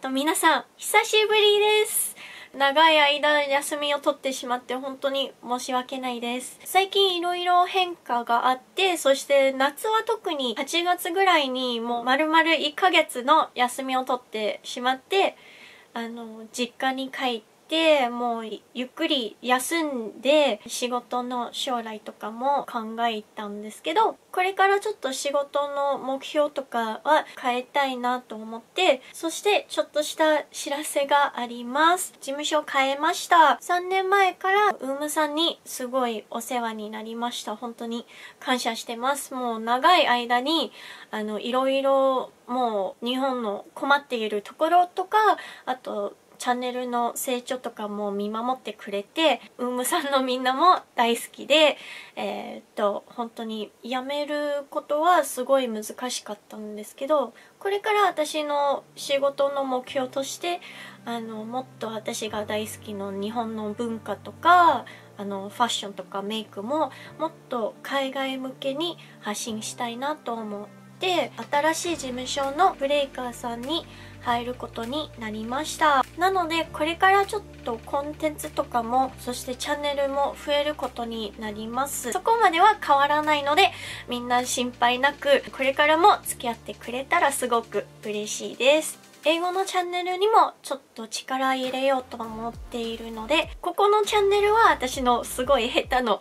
皆さん、久しぶりです。長い間休みを取ってしまって本当に申し訳ないです。最近いろいろ変化があって、そして夏は特に8月ぐらいにもう丸々1ヶ月の休みを取ってしまって、実家に帰って、もうゆっくり休んで仕事の将来とかも考えたんですけど、これからちょっと仕事の目標とかは変えたいなと思って、そしてちょっとした知らせがあります。事務所変えました。3年前からウームさんにすごいお世話になりました。本当に感謝してます。もう長い間にいろいろもう日本の困っているところとか、あとチャンネルの成長とかも見守ってくれて、ウームさんのみんなも大好きで、本当に辞めることはすごい難しかったんですけど、これから私の仕事の目標として、もっと私が大好きな日本の文化とか、ファッションとかメイクももっと海外向けに発信したいなと思って、新しい事務所のブレイカーさんに入ることになりました。なのでこれからちょっとコンテンツとかも、そしてチャンネルも増えることになります。そこまでは変わらないので、みんな心配なくこれからも付き合ってくれたらすごく嬉しいです。英語のチャンネルにもちょっと力入れようと思っているので、ここのチャンネルは私のすごい下手の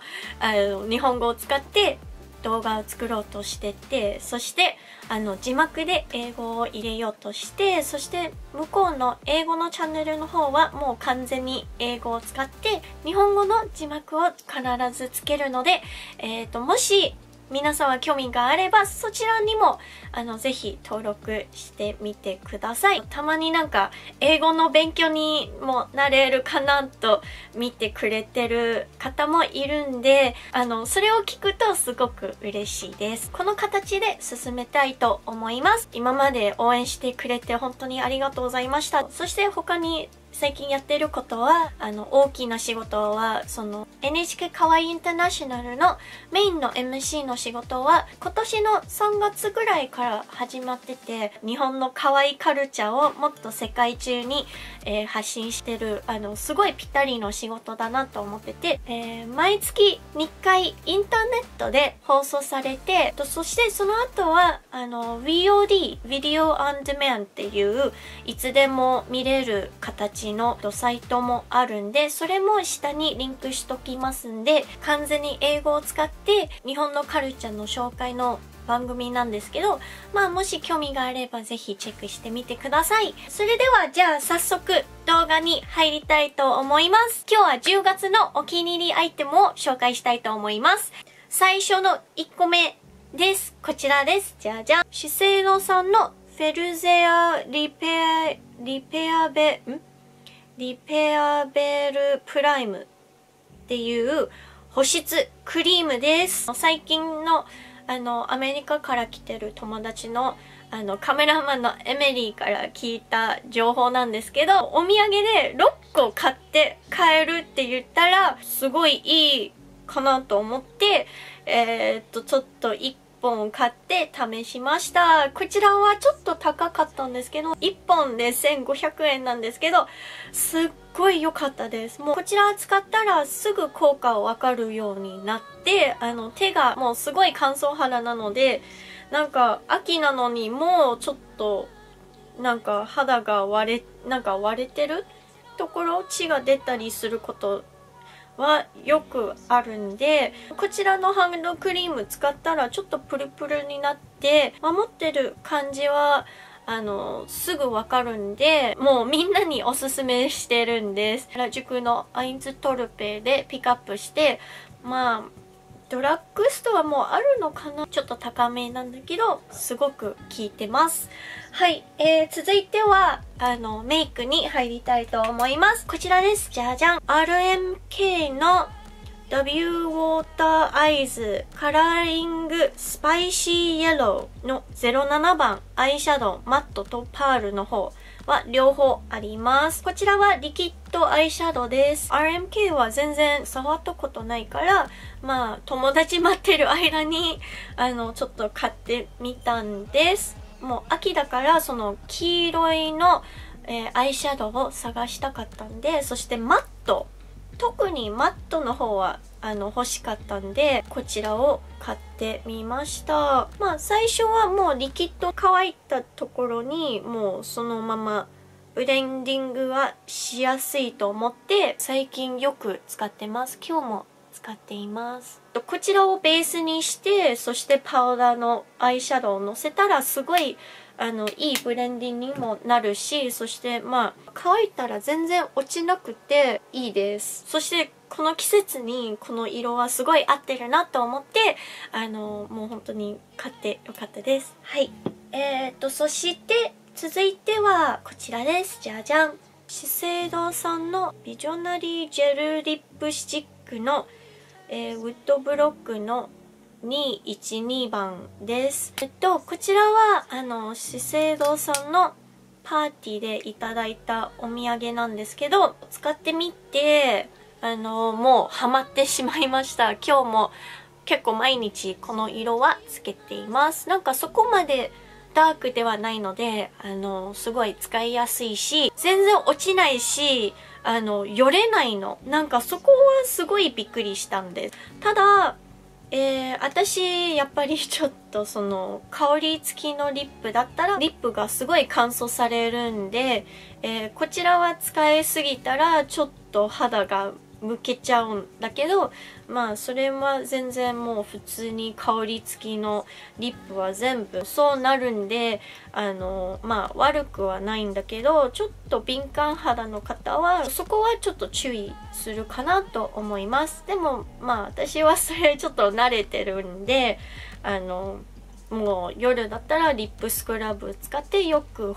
日本語を使って動画を作ろうとしてて、そして字幕で英語を入れようとして、そして向こうの英語のチャンネルの方はもう完全に英語を使って日本語の字幕を必ずつけるので、もし皆様興味があればそちらにもぜひ登録してみてください。たまになんか英語の勉強にもなれるかなと見てくれてる方もいるんで、それを聞くとすごく嬉しいです。この形で進めたいと思います。今まで応援してくれて本当にありがとうございました。そして他に最近やってることは、大きな仕事は、NHK かわいいインターナショナルのメインの MC の仕事は、今年の3月ぐらいから始まってて、日本のかわいいカルチャーをもっと世界中に、発信してる、すごいぴったりの仕事だなと思ってて、毎月2回インターネットで放送されて、そしてその後は、VOD、Video on Demand っていう、いつでも見れる形のサイトもあるんで、それも下にリンクしときますんで、完全に英語を使って日本のカルチャーの紹介の番組なんですけど、もし興味があればぜひチェックしてみてください。それではじゃあ早速動画に入りたいと思います。今日は10月のお気に入りアイテムを紹介したいと思います。最初の1個目です。こちらです。じゃじゃん。資生堂さんのフェルゼアリペアベルプライムっていう保湿クリームです。最近のアメリカから来てる友達のカメラマンのエメリーから聞いた情報なんですけど、お土産で6個買って帰るって言ったらすごいいいかなと思って、ちょっと1本買って試しました。こちらはちょっと高かったんですけど、1本で1500円なんですけど、すっごい良かったです。もうこちら使ったらすぐ効果わかるようになって、手がもうすごい乾燥肌なので、なんか秋なのにもうちょっとなんか肌が割れてるところ、血が出たりすることはよくあるんで、こちらのハンドクリーム使ったらちょっとプルプルになって、守ってる感じはすぐわかるんで、もうみんなにおすすめしてるんです。原宿のアインズトルペでピックアップして、ドラッグストアもあるのかな、ちょっと高めなんだけどすごく効いてます。はい、続いてはメイクに入りたいと思います。こちらです。じゃじゃん。 RMK の W ウォーターアイズカラーリングスパイシーイエローの07番アイシャドウマットとパールの方は両方あります。こちらはリキッドアイシャドウです。 RMK は全然触ったことないから、友達待ってる間にちょっと買ってみたんです。もう秋だからその黄色いのアイシャドウを探したかったんで、そしてマット、特にマットの方は欲しかったんで、こちらを買ってみました。まあ最初はもうリキッド乾いたところにもうそのままブレンディングはしやすいと思って最近よく使ってます。今日も使っています。こちらをベースにして、そしてパウダーのアイシャドウをのせたらすごいいいブレンディングにもなるし、そしてまあ乾いたら全然落ちなくていいです。そしてこの季節にこの色はすごい合ってるなと思ってもう本当に買ってよかったです。はい。そして続いてはこちらです。じゃじゃん。資生堂さんのビジョナリージェルリップスティックの、ウッドブロックの212番です。こちらは資生堂さんのパーティーでいただいたお土産なんですけど、使ってみてもうハマってしまいました。今日も結構毎日この色はつけています。なんかそこまでダークではないので、すごい使いやすいし、全然落ちないし、よれないの。なんかそこはすごいびっくりしたんです。ただ、私、やっぱりちょっとその、香り付きのリップだったら、リップがすごい乾燥されるんで、こちらは使いすぎたら、ちょっと肌がむけちゃうんだけど、まあそれは全然もう普通に香り付きのリップは全部そうなるんで、まあ悪くはないんだけど、ちょっと敏感肌の方はそこはちょっと注意するかなと思います。でもまあ私はそれちょっと慣れてるんで、もう夜だったらリップスクラブ使ってよく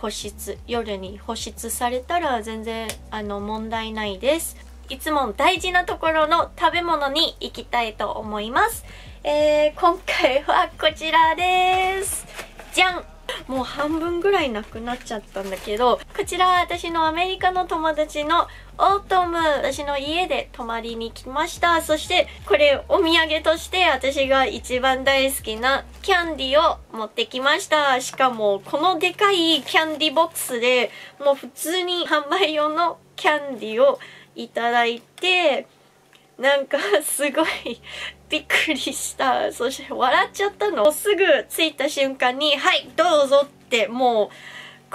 夜に保湿されたら全然問題ないです。いつも大事なところの食べ物に行きたいと思います。今回はこちらです。じゃん！もう半分ぐらいなくなっちゃったんだけど、こちら私のアメリカの友達のオートム、私の家で泊まりに来ました。そしてこれお土産として私が一番大好きなキャンディを持ってきました。しかもこのでかいキャンディボックスでもう普通に販売用のキャンディをいただいて、なんかすごいびっくりした。そして笑っちゃったの。すぐ着いた瞬間に、はい、どうぞって、もう、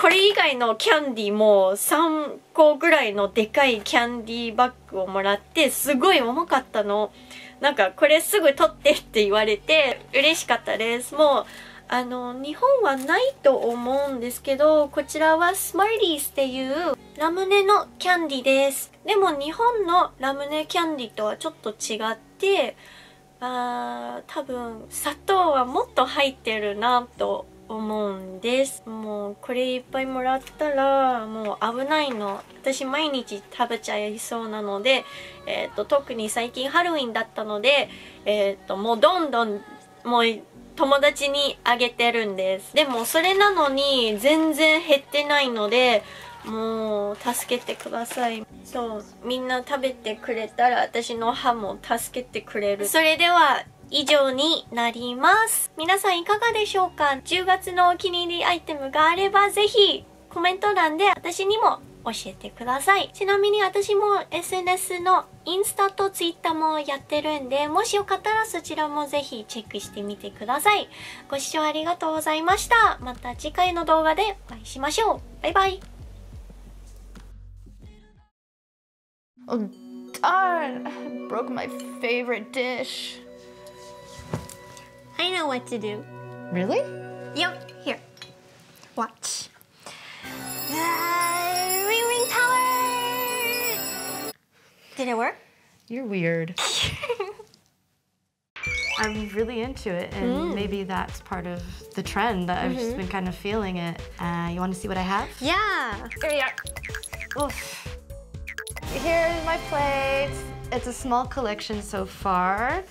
これ以外のキャンディも3個ぐらいのでかいキャンディバッグをもらって、すごい重かったの。なんか、これすぐ取ってって言われて、嬉しかったです。もう、日本はないと思うんですけど、こちらはスマーティースっていうラムネのキャンディです。でも日本のラムネキャンディとはちょっと違って、多分砂糖はもっと入ってるなと思うんです。もうこれいっぱいもらったらもう危ないの。私毎日食べちゃいそうなので、特に最近ハロウィンだったので、もうどんどんもう友達にあげてるんです。でもそれなのに全然減ってないので、もう助けてください。そう、みんな食べてくれたら私の歯も助けてくれる。それでは以上になります。皆さんいかがでしょうか？ 10 月のお気に入りアイテムがあればぜひコメント欄で私にも教えてください。ちなみに私も SNS のインスタとツイッターもやってるんで、もしよかったらそちらもぜひチェックしてみてください。ご視聴ありがとうございました。また次回の動画でお会いしましょう。バイバイ。Oh darn! I broke my favorite dish. I know what to do. Really? Yep, here. Watch. Ring power! Did it work? You're weird. I'm really into it, and maybe that's part of the trend that I've just been kind of feeling it. You want to see what I have? Yeah! Here we are. Oof. Here's my plates. It's a small collection so far.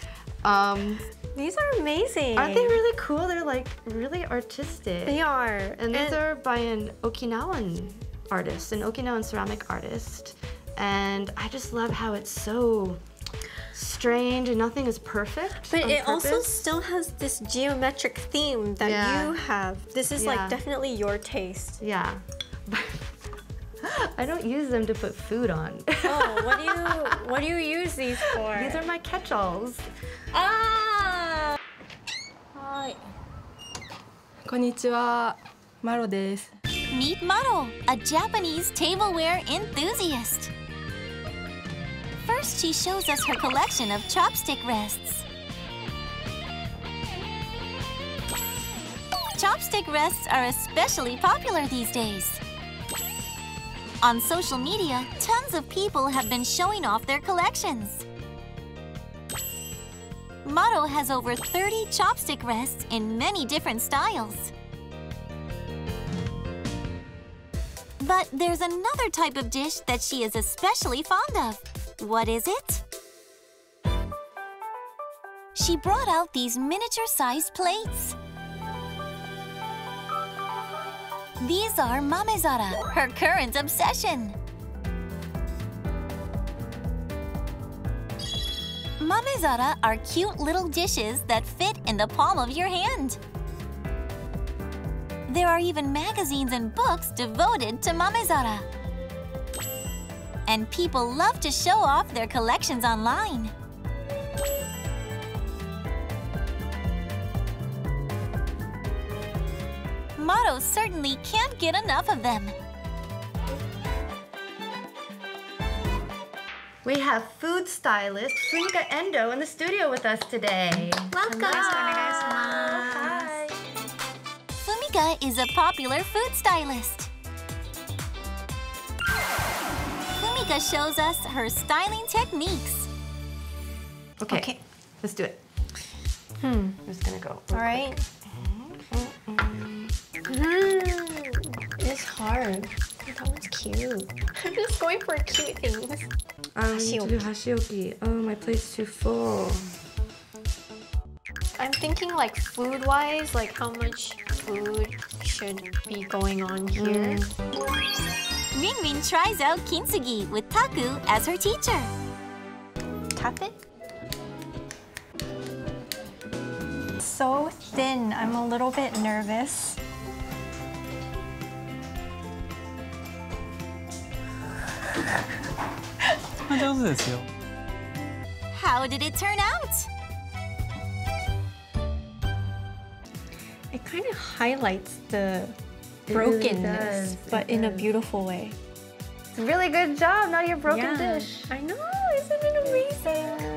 These are amazing. Aren't they really cool? They're like really artistic. They are. And these are by an Okinawan artist, an Okinawan ceramic artist. And I just love how it's so strange and nothing is perfect. But it also still has this geometric theme that you have. This is like definitely your taste. Yeah. I don't use them to put food on. Oh, what do you use these for? These are my catch-alls. Ah! Hi. こんにちは、マロです。 Meet Maro, a Japanese tableware enthusiast. First, she shows us her collection of chopstick rests. Chopstick rests are especially popular these days. On social media, tons of people have been showing off their collections. Maro has over 30 chopstick rests in many different styles. But there's another type of dish that she is especially fond of. What is it? She brought out these miniature-sized plates. These are mamezara, her current obsession. Mamezara are cute little dishes that fit in the palm of your hand. There are even magazines and books devoted to mamezara. And people love to show off their collections online. Maro certainly can't get enough of them. We have food stylist Fumika Endo in the studio with us today. Welcome! Hi. Fumika is a popular food stylist. Fumika shows us her styling techniques. Okay. Let's do it. I'm just gonna go. All right. It's hard. That was cute. I'm just going for cute things. To do hashioki. Oh, my plate's too full. I'm thinking like food-wise, like how much food should be going on here. Rinrin tries out kintsugi with Taku as her teacher. Tap it. So thin. I'm a little bit nervous. How did it turn out? It kind of highlights the It really brokenness, does. but in a beautiful way. Really good job. Not your broken dish. I know, isn't it amazing?